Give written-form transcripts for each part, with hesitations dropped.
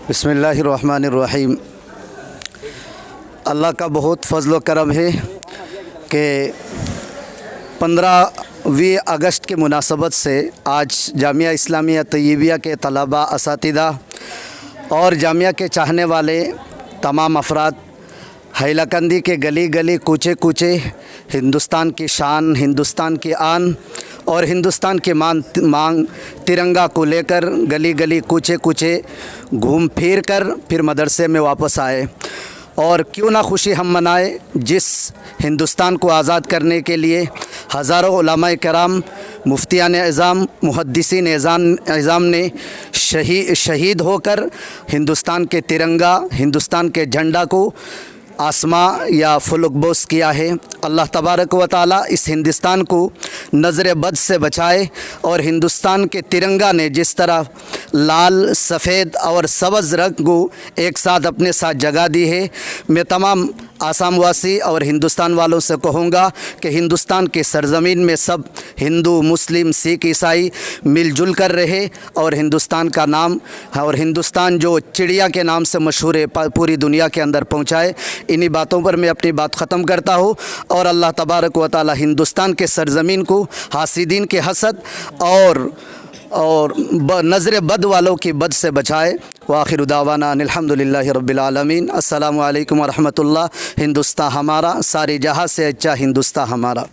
बिस्मिल्लाहिर्रहमानिर्रहीम। अल्लाह का बहुत फ़ज़ल व करम है कि 15वीं अगस्त के मुनासबत से आज जामिया इस्लामिया तैयबिया के तलबा, असातिज़ा और जामिया के चाहने वाले तमाम अफराद हैलाकंदी के गली गली, कूचे कूचे हिंदुस्तान की शान, हिंदुस्तान की आन और हिंदुस्तान की मांग तिरंगा को लेकर गली गली, कूचे कूचे घूम फिर कर फिर मदरसे में वापस आए। और क्यों ना खुशी हम मनाए जिस हिंदुस्तान को आज़ाद करने के लिए हज़ारों उलमाए कराम, मुफ्तियान एज़ाम, मुहद्दिसीन एज़ाम ने शहीद होकर हिंदुस्तान के तिरंगा, हिंदुस्तान के झंडा को आसमां या फलकबोस किया है। अल्लाह तबारक व तआला इस हिंदुस्तान को नज़र बद से बचाए और हिंदुस्तान के तिरंगा ने जिस तरह लाल, सफ़ेद और सब्ज़ रंग को एक साथ अपने साथ जगह दी है, मैं तमाम आसाम वासी और हिंदुस्तान वालों से कहूँगा कि हिंदुस्तान की सरज़मीन में सब हिंदू, मुस्लिम, सिख, ईसाई मिलजुल कर रहे और हिंदुस्तान का नाम और हिंदुस्तान जो चिड़िया के नाम से मशहूर है पूरी दुनिया के अंदर पहुँचाए। इन्हीं बातों पर मैं अपनी बात ख़त्म करता हूँ और अल्लाह तबारक व तआला हिंदुस्तान के सरज़मीन को हासिदीन के हसद और नज़र बद वालों की बद से बचाए। व आखिर दावाना अल्हम्दुलिल्लाहि रब्बिल आलमीन। अस्सलामु अलैकुम व रहमतुल्लाह। हिंदुस्तान हमारा, सारी जहाँ से अच्छा हिंदुस्तान हमारा।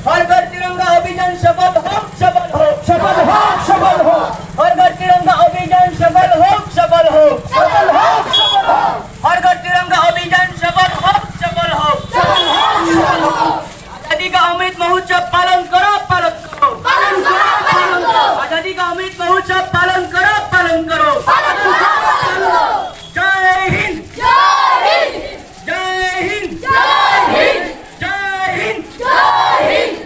हर घर तिरंगा अभियान सफल हो, सफल हो, सफल हो, सफल हो। हर घर तिरंगा अभियान सफल हो, सफल हो, सफल हो, सफल हो। हर घर तिरंगा अभियान सफल हो, सफल हो, सफल हो, सफल हो। आजादी का अमृत महोत्सव पालन करो, पालन करो, पालन करो, पालन करो। आजादी का अमृत महोत्सव पालन करो, पालन करो, पालन करो। जय हिंद, जय हिंद, जय हिंद, जय हिंद, जय हिंद, जय हिंद।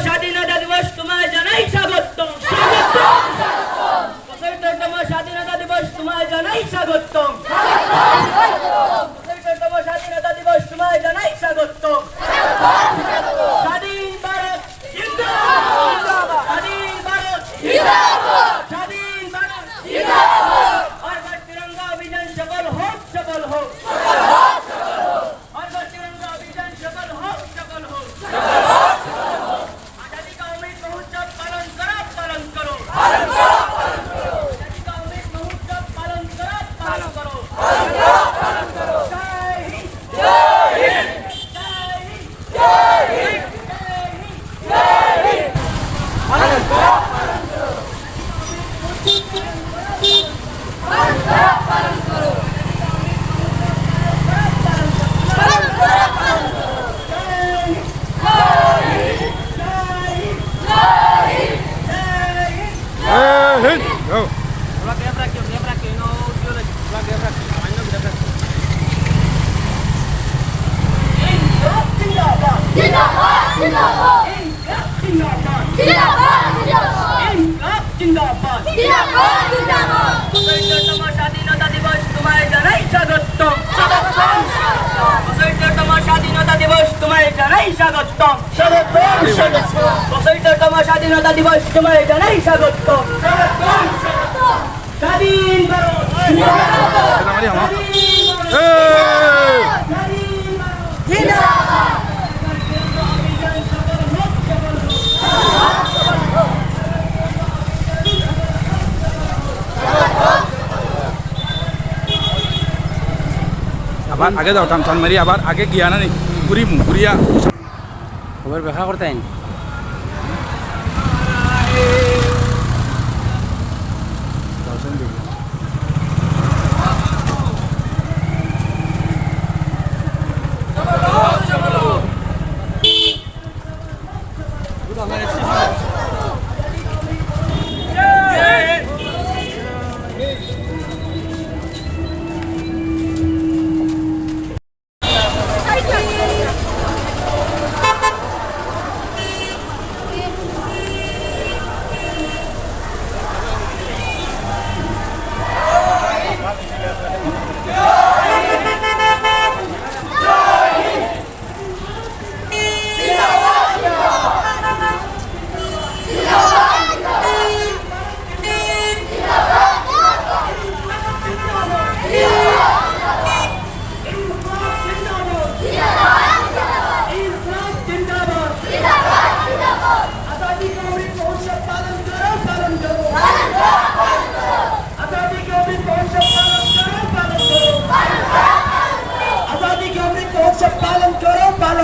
स्वाधीनता दिवस तुम्हारे जनाई स्वागतम, स्वागतम, स्वागतम। 65वां स्वाधीनता दिवस तुम्हारे जनाई स्वागतम, स्वागतम। 65वां स्वाधीनता दिवस तुम्हारे जनाई स्वागतम, स्वागतम। स्वाधीन भारत जिंदाबाद, स्वाधीन भारत जिंदाबाद, स्वाधीन भारत जिंदाबाद। हर घर तिरंगा अभियान सफल हो, सफल हो, सफल हो, सफल हो। हर घर तिरंगा अभियान सफल हो, सफल हो, सफल हो। स्वाधीनता दिवस तुम्हारे जनाई स्वागतम, स्वागतम, स्वागतम। 65वां स्वाधीनता दिवस तुम्हारे जनाई स्वागतम, स्वागतम, स्वागतम। 65वां स्वाधीनता दिवस तुम्हारे जनाई स्वागतम, स्वागतम, स्वागतम। स्वाधीन भारत जिंदाबाद, जिंदाबाद। আবার আগে যাও, টান মারি আবার আগে গিয়া না নি পুরি মুগুরিয়া খবর দেখা করতেন।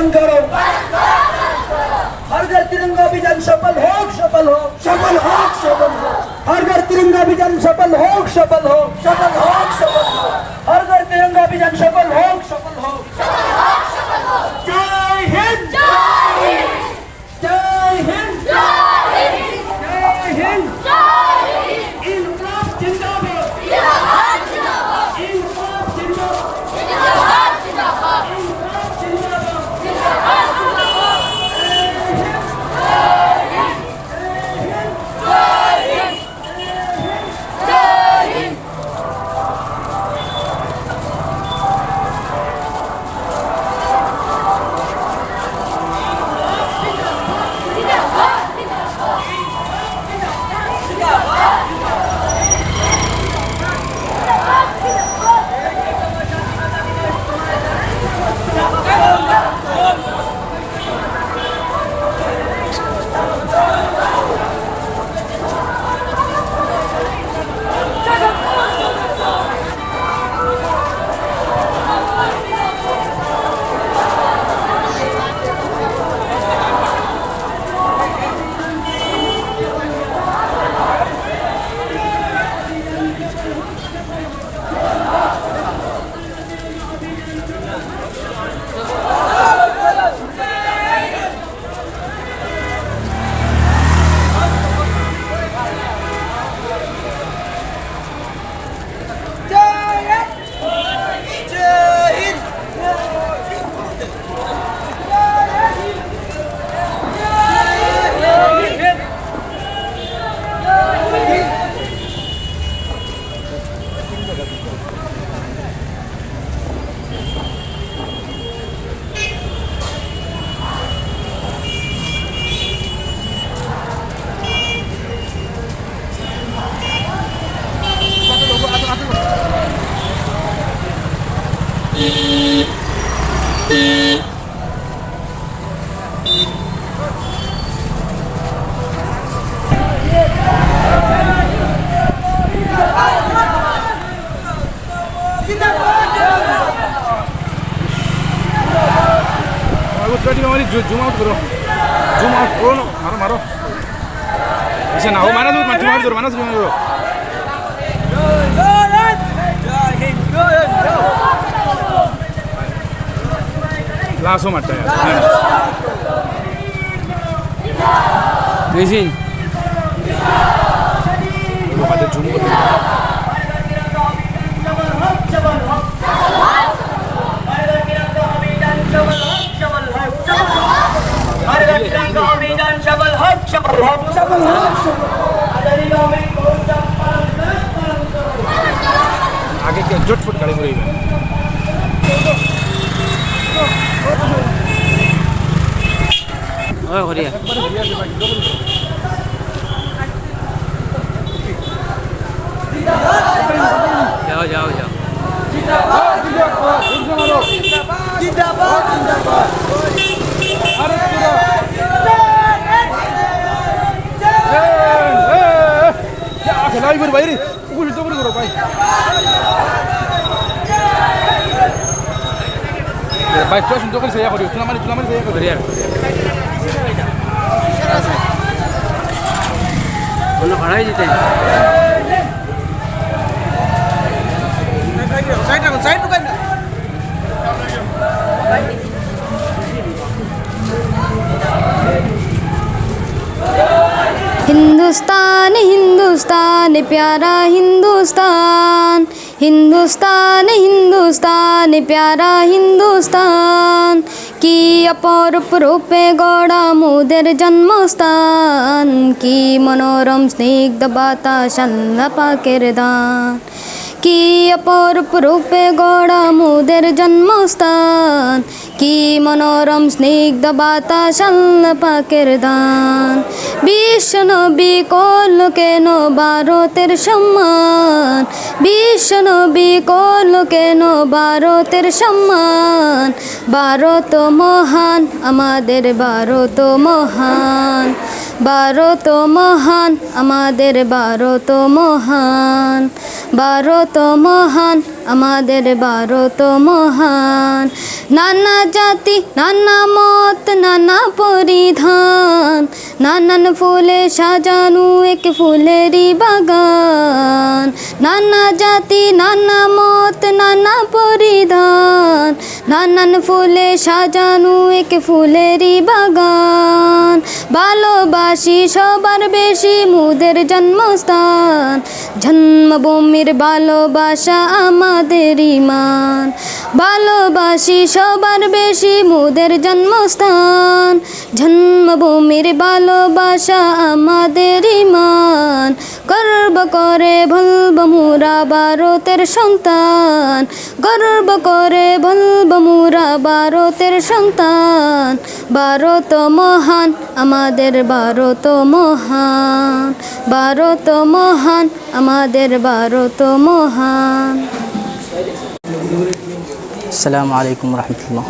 पालन करो। हर घर तिरंगा अभियान सफल हो, सफल हो, सफल हो, सफल हो। हर घर तिरंगा अभियान सफल हो, सफल हो, सफल हो, सफल हो। हर घर तिरंगा अभियान सफल हो, सफल हो, सफल हो। जय हिंद, जय हिंद, जय हिंद, जय हिंद, जय हिंद। इनकलाब जिंदाबाद, इनकलाब जिंदाबाद, इनकलाब जिंदाबाद, इनकलाब जिंदाबाद, इनकलाब जिंदाबाद, इनकलाब जिंदाबाद। जूम आउट करो ना, मारो मारो ऐसे ना हो, माना जूम आउट करो, माना जूम आउट करो। लास्ट हो मरता है Beijinho. वो बातें जूम करो। हर घर तिरंगा अभियान सफल हो, सफल हो, सफल हो, आजादी का अमृत महोत्सव पालन करो। आगे क्या जुट फुट खड़े हो रही है। ओए बढ़िया। जाओ जाओ जाओ। जिंदाबाद, जिंदाबाद, जिंदाबाद, जिंदाबाद। खिलाई फिर भाई कुछ तो करो भाई। भाई तो सुन तो कर सही करो, तुम हमारी सही करो यार। बोलो खड़ा ही जीते। साइड पे करना। हिंदुस्तान हिंदुस्तान प्यारा हिंदुस्तान, हिंदुस्तान हिंदुस्तान प्यारा हिंदुस्तान, की अपरूप रूपे गौड़ा मोদের জন্মস্থান, की मनोरम स्निग्ध বাতাস পাকের দান, की अपरूप रूपे गौड़ा मोদের জন্মস্থান, की मनोरम स्निग्ध বাতাস পাকের দান, বিশ্বনবী কোল কেন ভারতের সম্মান, বিশ্বনবী কোল কেন ভারতের সম্মান, ভারত মহান আমাদের ভারত মহান, ভারত মহান আমাদের ভারত মহান, ভারত মহান আমাদের ভারত মহান। নানা জাতি নানা মত নানা পরিধান, নানান ফুলে সাজানো এক ফুলেরই বাগান। নানা জাতি নানা মত নানা পরিধান, নানান ফুলে সাজানো এক ফুলেরই বাগান। ভালোবাসি সবার বেশি মোদের জন্মস্থান, জন্মভূমির ভালোবাসা আমাদের ইমান। ভালোবাসি সবার বেশি মোদের জন্মস্থান, জন্মভূমির ভালোবাসা আমাদের ইমান। গর্ব করে বলবো মোরা ভারতের সন্তান, গর্ব করে বলবো মোরা ভারতের সন্তান। ভারত মহান আমাদের ভারত মহান, ভারত মহান আমাদের ভারত মহান। अस्सलामु अलैकुम रहमतुल्लाह।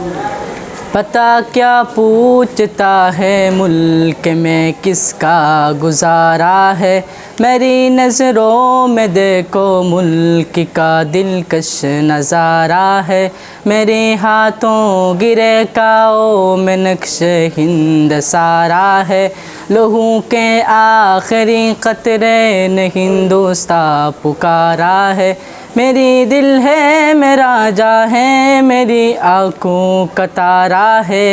पता क्या पूछता है मुल्क में किसका गुजारा है, मेरी नज़रों में देखो मुल्क का दिलकश नज़ारा है। मेरे हाथों गिरे काओ में नक्श हिंद सारा है, लहू के आखिरी कतरे ने हिंदुस्तान पुकारा है। मेरी दिल है मेरा जा है, मेरी आँखों का तारा है।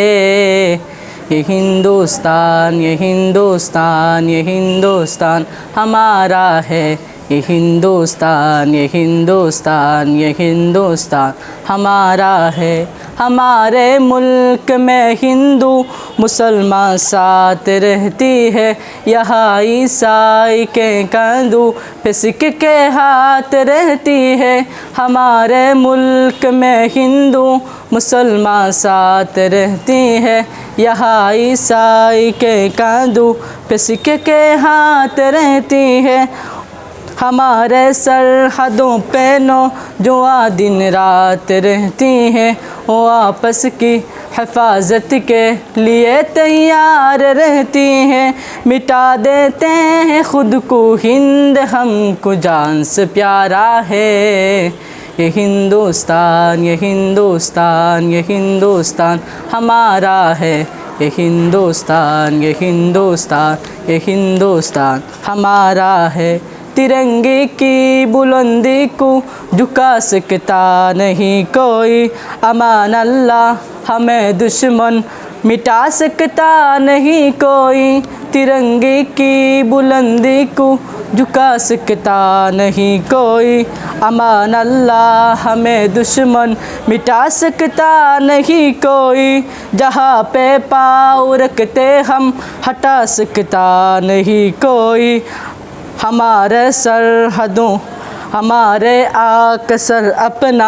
ये हिंदुस्तान ये हिंदुस्तान ये हिंदुस्तान हमारा है। ये हिंदुस्तान ये हिंदुस्तान ये हिंदुस्तान हमारा है। हमारे मुल्क में हिंदू मुसलमान साथ रहती है, यहाँ ईसाई के कंधों पे सिख के हाथ रहती है। हमारे मुल्क में हिंदू मुसलमान साथ रहती है, यहाँ ईसाई के कंधों पे सिख के हाथ रहती है। हमारे सरहदों पे नौजवां दिन रात रहती हैं, वो आपस की हिफाजत के लिए तैयार रहती हैं। मिटा देते हैं ख़ुद को हिंद, हमको जान से प्यारा है। ये हिंदुस्तान ये हिंदुस्तान ये हिंदुस्तान हमारा है। ये हिंदुस्तान ये हिंदुस्तान ये हिंदुस्तान हमारा है। तिरंगे की बुलंदी को झुका सकता नहीं कोई, अमान अल्लाह हमें दुश्मन मिटा सकता नहीं कोई। तिरंगे की बुलंदी को झुका सकता नहीं कोई, अमान अल्लाह हमें दुश्मन मिटा सकता नहीं कोई। जहाँ पे पाँव रखते हम हटा सकता नहीं कोई। हमारे सरहदों हमारे आक सर अपना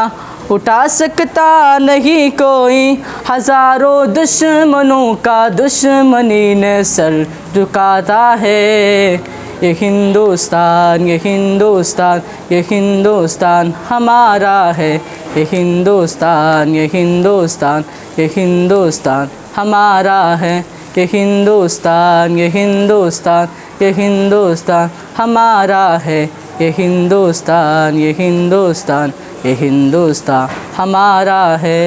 उठा सकता नहीं कोई। हज़ारों दुश्मनों का दुश्मनी ने सर झुकाता है। ये हिंदुस्तान ये हिंदुस्तान ये हिंदुस्तान हमारा है। ये हिंदुस्तान ये हिंदुस्तान ये हिंदुस्तान हमारा है। ये हिंदुस्तान ये हिंदुस्तान ये हिंदुस्तान हमारा है। ये हिंदुस्तान ये हिंदुस्तान ये हिंदुस्तान हमारा है।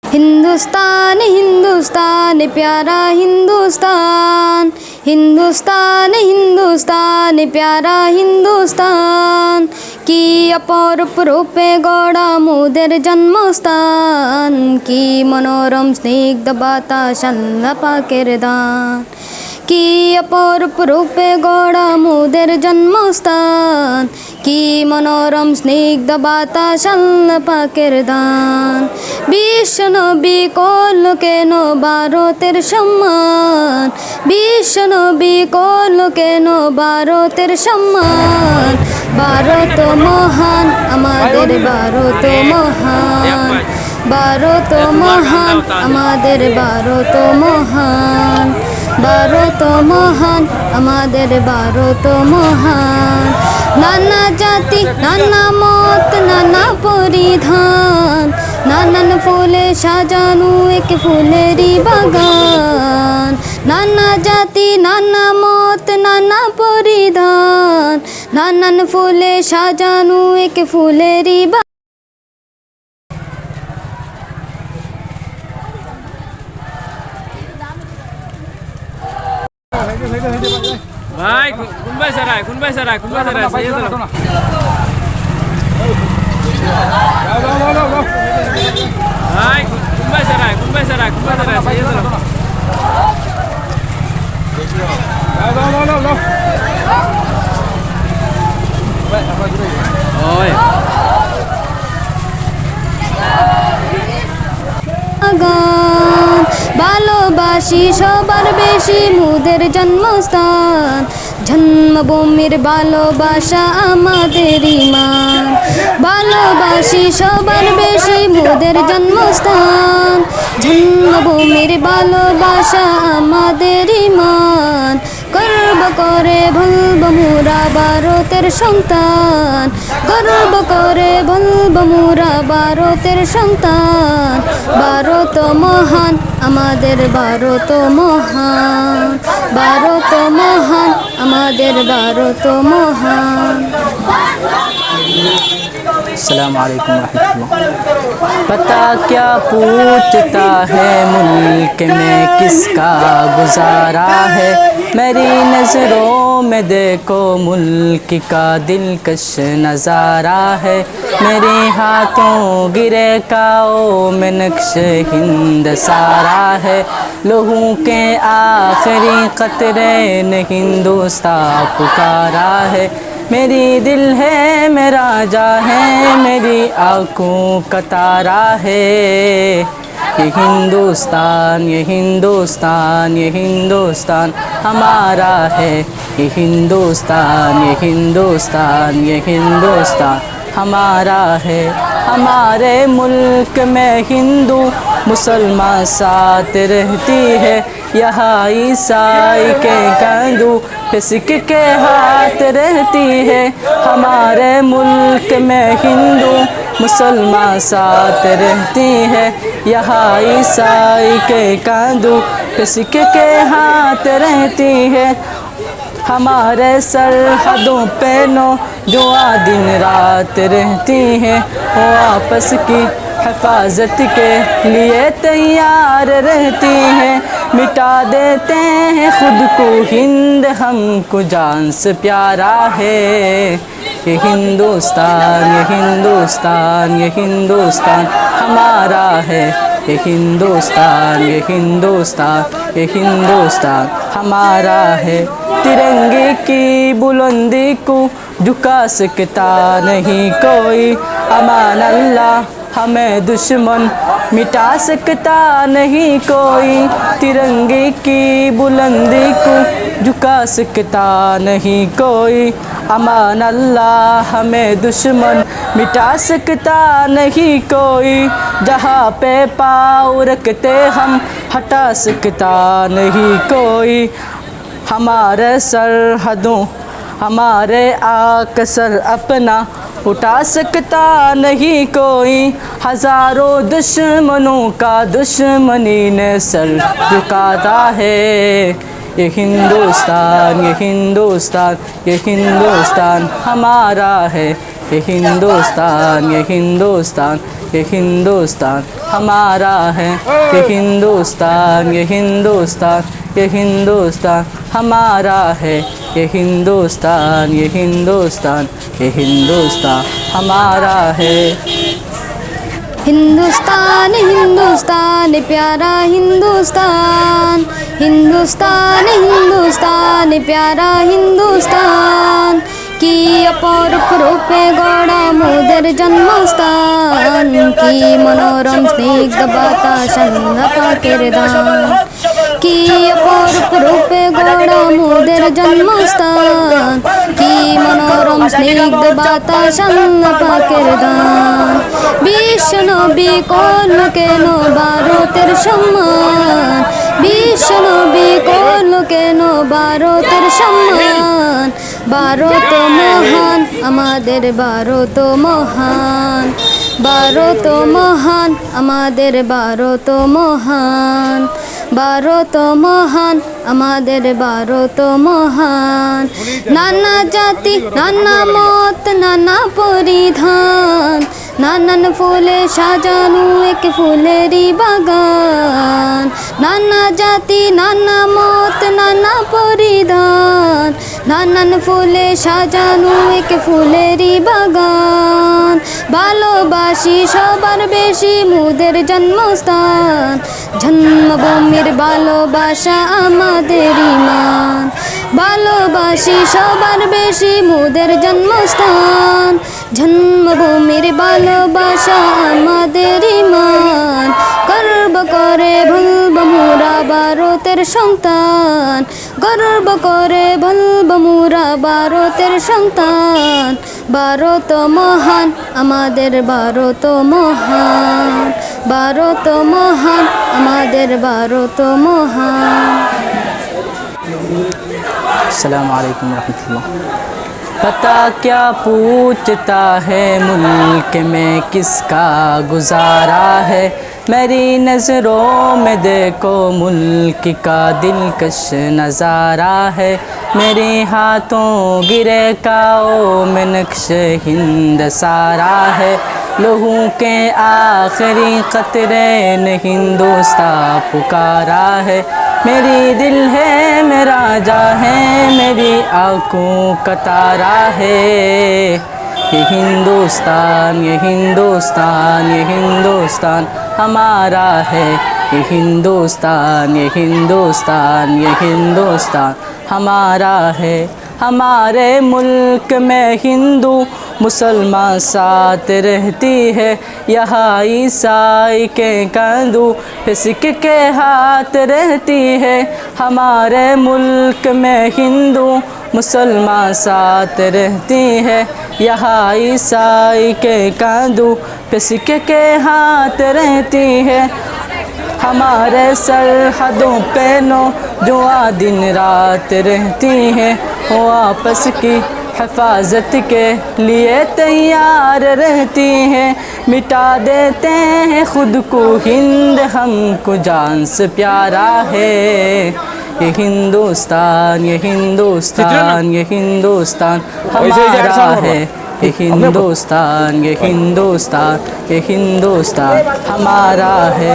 हिंदुस्तान हिंदुस्तान प्यारा हिंदुस्तान, हिंदुस्तान हिंदुस्तान प्यारा हिंदुस्तान। की अपरूप रूपे गड़ा मोদের জন্মস্থান, की मनोरम स्निग्ध बातास আল্লাহ পাকের দান। की अपरूप रूपे गड़ा मोদের জন্মস্থান, की मनोरम स्निग्ध बातास আল্লাহ পাকের দান। বিশ্বনবী করল কেন ভারতের সম্মান, বিশ্বনবী করল কেন ভারতের সম্মান। ভারত মহান আমাদের ভারত মহান, ভারত মহান আমাদের ভারত মহান, ভারত মহান আমাদের ভারত মহান। নানা জাতি নানা মত নানা পরিধান, নানান ফুলে সাজানো এক ফুলেরই বাগান, নানা জাতি নানা মত নানা পরিধান, নানান ফুলে সাজানো এক ফুলেরই বাগান। ভাই কোন ভাই সারাই কোন ভাই সারাই কোন ভাই সারাই সাইয়ে দাও ভাই কোন ভাই সারাই কোন ভাই সারাই কোন ভাই সারাই সাইয়ে দাও ওই গান ভালোবাসি সবার বেশি মোদের জন্মস্থান, জন্মভূমির ভালোবাসা আমাদের ইমান। ভালোবাসি সবার বেশি মোদের জন্মস্থান, জন্মভূমির ভালোবাসা আমাদের ইমান। গর্ব করে বলব মোরা ভারতের সন্তান, গর্ব করে বলব মোরা ভারতের সন্তান। ভারত মহান আমাদের ভারত মহান, ভারত মহান আমাদের ভারত মহান। अस्सलाम वालेकुम रहमतुल्लाह। पता क्या पूछता है मुल्क में किसका गुजारा है, मेरी नज़रों में देखो मुल्क का दिलकश नज़ारा है। मेरे हाथों गिरे काओ में नक्श हिंद सारा है, लहू के आखिरी कतरे ने हिंदुस्तान पुकारा है। मेरी दिल है मेरा जा है, मेरी आँखों का तारा है। ये हिंदुस्तान ये हिंदुस्तान ये हिंदुस्तान हमारा है, ये हिंदुस्तान ये हिंदुस्तान ये हिंदुस्तान हमारा है। हमारे मुल्क में हिंदू मुसलमान साथ रहती है, यहाँ ईसाई के कंधों पे सिख के हाथ रहती है। हमारे मुल्क में हिंदू मुसलमान साथ रहती है, यहाँ ईसाई के कंधों पे सिख के हाथ रहती है। हमारे सरहदों पे नो दुआ दिन रात रहती हैं, वो आपस की हिफाजत के लिए तैयार रहती हैं। मिटा देते हैं खुद को हिंद हमको जान से प्यारा है। ये हिंदुस्तान ये हिंदुस्तान ये हिंदुस्तान हमारा है, ये हिंदुस्तान ये हिंदुस्तान ये हिंदुस्तान हमारा है। तिरंगे की बुलंदी को झुका सकता नहीं कोई, अमान अल्लाह हमें दुश्मन मिटा सकता नहीं कोई। तिरंगे की बुलंदी को झुका सकता नहीं कोई, अमान अल्लाह हमें दुश्मन मिटा सकता नहीं कोई। जहाँ पे पाँव रखते हम हटा सकता नहीं कोई। हमारे सरहदों हमारे आका सर अपना उठा सकता नहीं कोई। हज़ारों दुश्मनों का दुश्मनी ने सर झुकाता है। ये हिंदुस्तान ये हिंदुस्तान ये हिंदुस्तान हमारा है, ये हिंदुस्तान ये हिंदुस्तान ये हिंदुस्तान हमारा है। ये हिंदुस्तान ये हिंदुस्तान ये हिंदुस्तान हमारा है, ये हिंदुस्तान ये हिंदुस्तान ये हिंदुस्तान हमारा है। हिंदुस्तान हिंदुस्तान प्यारा हिंदुस्तान, हिंदुस्तान हिंदुस्तान प्यारा हिंदुस्तान। की अपरूप रूपे गड़ा मोদের জন্মস্থান, की मनोरम स्निग्ध বাতাসন পাকের দান। की अपरूप रूपे गड़ा मोদের জন্মস্থান, की मनोरम स्निग्ध বাতাসন পাকের দান। বিশ্ব নবী কোন কেন ভারতের সম্মান, বিশ্ব নবী কোন কেন ভারতের সম্মান। ভারত মহান আমাদের ভারত মহান, ভারত মহান আমাদের ভারত মহান ভারত মহান আমাদের ভারত মহান নানা জাতি নানা মত নানা পরিধান নানান ফুলে সাজানো এক ফুলেরই বাগান নানা জাতি নানা মত নানা পরিধান নানান ফুলে সাজানো এক ফুলেরই বাগান ভালোবাসি সবার বেশি মোদের জন্মস্থান জন্মভূমির ভালোবাসা আমাদের ইমান ভালোবাসি সবার বেশি মোদের জন্মস্থান জন্মভূমির ভালোবাসা আমাদের ইমান গর্ব করে বলব মোরা ভারতের সন্তান গর্ব করে বলব মোরা ভারতের সন্তান ভারত মহান আমাদের ভারত মহান ভারত মহান আমাদের ভারত মহান अस्सलाम वालेकुम रहमतुल्लाह। पता क्या पूछता है मुल्क में किसका गुजारा है मेरी नज़रों में देखो मुल्क का दिलकश नज़ारा है मेरे हाथों गिरे काओ में नक्श हिंद सारा है लहू के आखिरी कतरे ने हिंदुस्तान पुकारा है मेरी दिल है मेरा जा है मेरी आँखों का तारा है ये हिंदुस्तान ये हिंदुस्तान ये हिंदुस्तान हमारा है ये हिंदुस्तान ये हिंदुस्तान ये हिंदुस्तान हमारा है हमारे मुल्क में हिंदू मुसलमान साथ रहती है यहाँ ईसाई के कंधों पे सिख के हाथ रहती है हमारे मुल्क में हिंदू मुसलमान साथ रहती है यहाँ ईसाई के कंधों पे सिख के हाथ रहती है हमारे सरहदों पे नो दुआ दिन रात रहती हैं वो आपस की हिफाजत के लिए तैयार रहती हैं मिटा देते हैं खुद को हिंद हमको जान से प्यारा है ये हिंदुस्तान ये हिंदुस्तान ये हिंदुस्तान हमारा है ये हिंदुस्तान ये हिंदुस्तान ये हिंदुस्तान हमारा है।